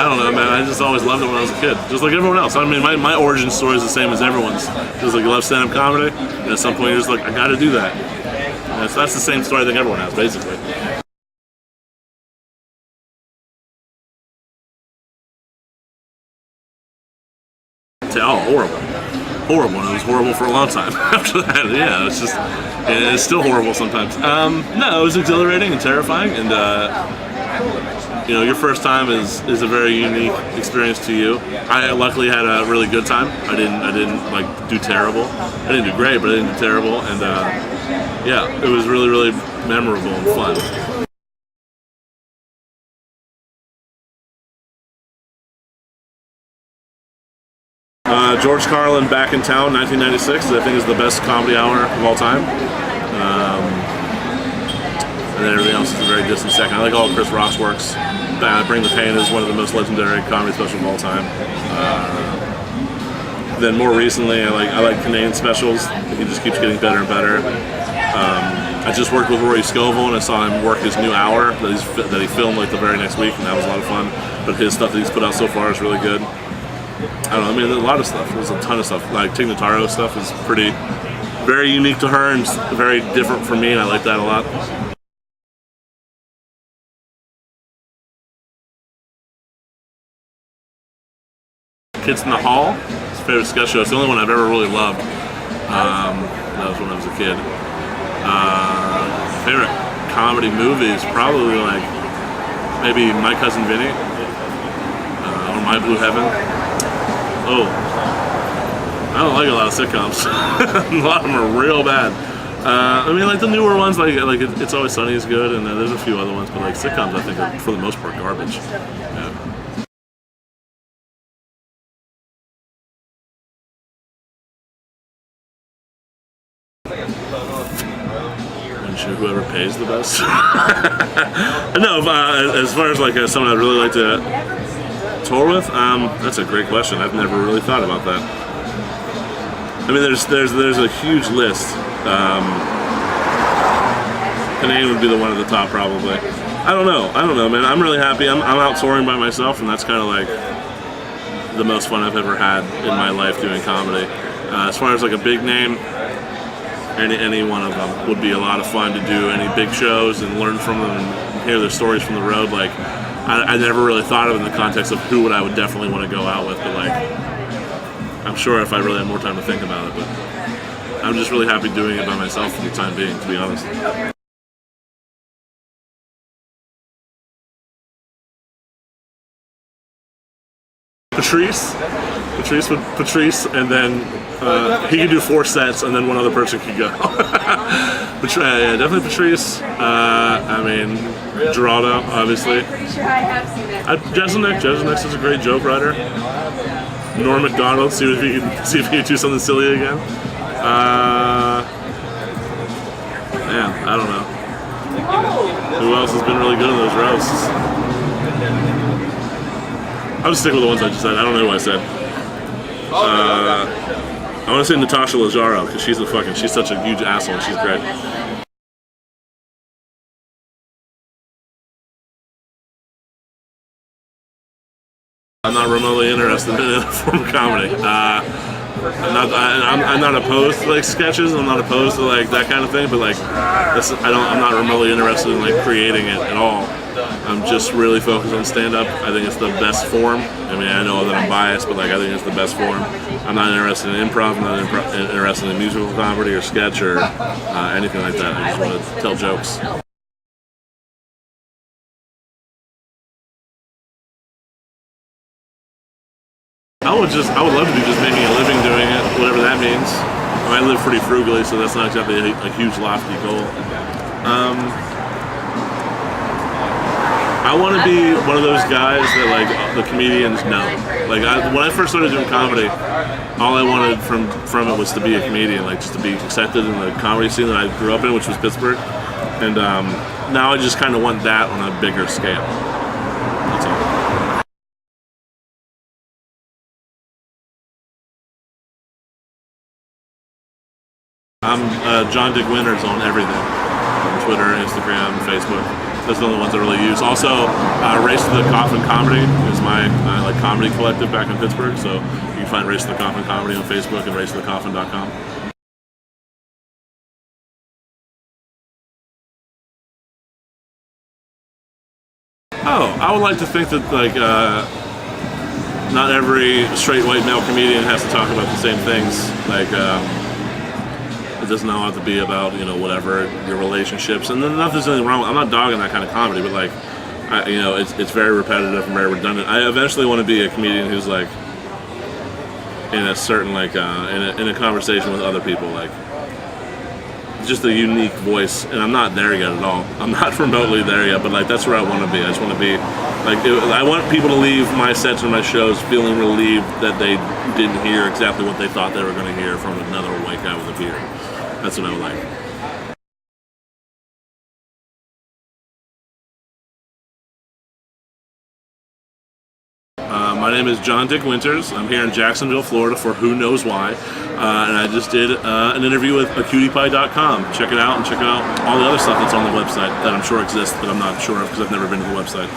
I don't know, man. I just always loved it when I was a kid, just like everyone else. I mean, my origin story is the same as everyone's. Just like you love stand-up comedy, and at some point you're just like, I got to do that. And that's the same story I think everyone has, basically. Oh, horrible. It was horrible for a long time after that. Yeah, it's still horrible sometimes. No, it was exhilarating and terrifying, and your first time is a very unique experience to you. I luckily had a really good time. I didn't like do terrible. I didn't do great, but I didn't do terrible, and it was really, really memorable and fun. George Carlin Back in Town, 1996, I think is the best comedy hour of all time. And then everything else is a very distant second. I like all of Chris Rock's works. Bring the Pain is one of the most legendary comedy specials of all time. Then more recently, I like Canadian specials. He just keeps getting better and better. I just worked with Rory Scovel, and I saw him work his new hour that he filmed like the very next week, and that was a lot of fun. But his stuff that he's put out so far is really good. I don't know, I mean, there's a lot of stuff. There's a ton of stuff. Like Tig Notaro stuff is very unique to her and very different from me, and I like that a lot. Kids in the Hall, it's a favorite sketch show. It's the only one I've ever really loved. That was when I was a kid. Favorite comedy movies, probably like maybe My Cousin Vinny or My Blue Heaven. Oh, I don't like a lot of sitcoms. A lot of them are real bad. I mean, like the newer ones, like It's Always Sunny is good, and there's a few other ones, but like sitcoms, I think are for the most part garbage. Yeah. Whoever pays the best. No, as far as like someone I'd really like to tour with, that's a great question. I've never really thought about that. I mean, there's a huge list. Canadian would be the one at the top probably. I don't know, man. I'm really happy. I'm out touring by myself, and that's kind of like the most fun I've ever had in my life doing comedy. As far as like a big name, any one of them would be a lot of fun to do. Any big shows and learn from them and hear their stories from the road. Like I never really thought of it in the context of who I would definitely want to go out with, but like I'm sure if I really had more time to think about it, but I'm just really happy doing it by myself for the time being, to be honest. Patrice, and then he could do 4 sets, and then one other person could go. Yeah, definitely Patrice. I mean, Geraldo, obviously. Jeselnik is a great joke writer. Norm Macdonald, see if he can do something silly again. Man, I don't know. Who else has been really good in those roasts? I'll just stick with the ones I just said. I don't know who I said. I want to say Natasha Leggero, because she's such a huge asshole and she's great. I'm not remotely interested in a form of comedy. I'm not opposed to like sketches. I'm not opposed to like that kind of thing. But like, I'm not remotely interested in like creating it at all. I'm just really focused on stand-up. I think it's the best form. I mean, I know that I'm biased, but like I think it's the best form. I'm not interested in improv. I'm not interested in musical comedy or sketch or anything like that. I just want to tell jokes. I would love to be just making a living doing it, whatever that means. I live pretty frugally, so that's not exactly a huge lofty goal. I want to be one of those guys that like the comedians know. Like when I first started doing comedy, all I wanted from it was to be a comedian, like just to be accepted in the comedy scene that I grew up in, which was Pittsburgh. And now I just kind of want that on a bigger scale. That's all. I'm John Dick Winters on everything. On Twitter, Instagram, Facebook. Those are the only ones I really use. Also, Race to the Coffin Comedy is my like comedy collective back in Pittsburgh. So you can find Race to the Coffin Comedy on Facebook and racetothecoffin.com. Oh, I would like to think that like not every straight white male comedian has to talk about the same things. Like it doesn't all have to be about whatever your relationships. And then nothing's anything wrong. I'm not dogging that kind of comedy, but like it's very repetitive and very redundant. I eventually want to be a comedian who's like in a certain like in a conversation with other people, like just a unique voice. And I'm not there yet at all. I'm not remotely there yet, but like that's where I want to be. I just want to be like I want people to leave my sets or my shows feeling relieved that they didn't hear exactly what they thought they were going to hear from another white guy with a beard. That's what I would like. My name is John Dick Winters. I'm here in Jacksonville, Florida for Who Knows Why. And I just did an interview with acutiepie.com. Check it out and check out all the other stuff that's on the website that I'm sure exists, but I'm not sure of because I've never been to the website.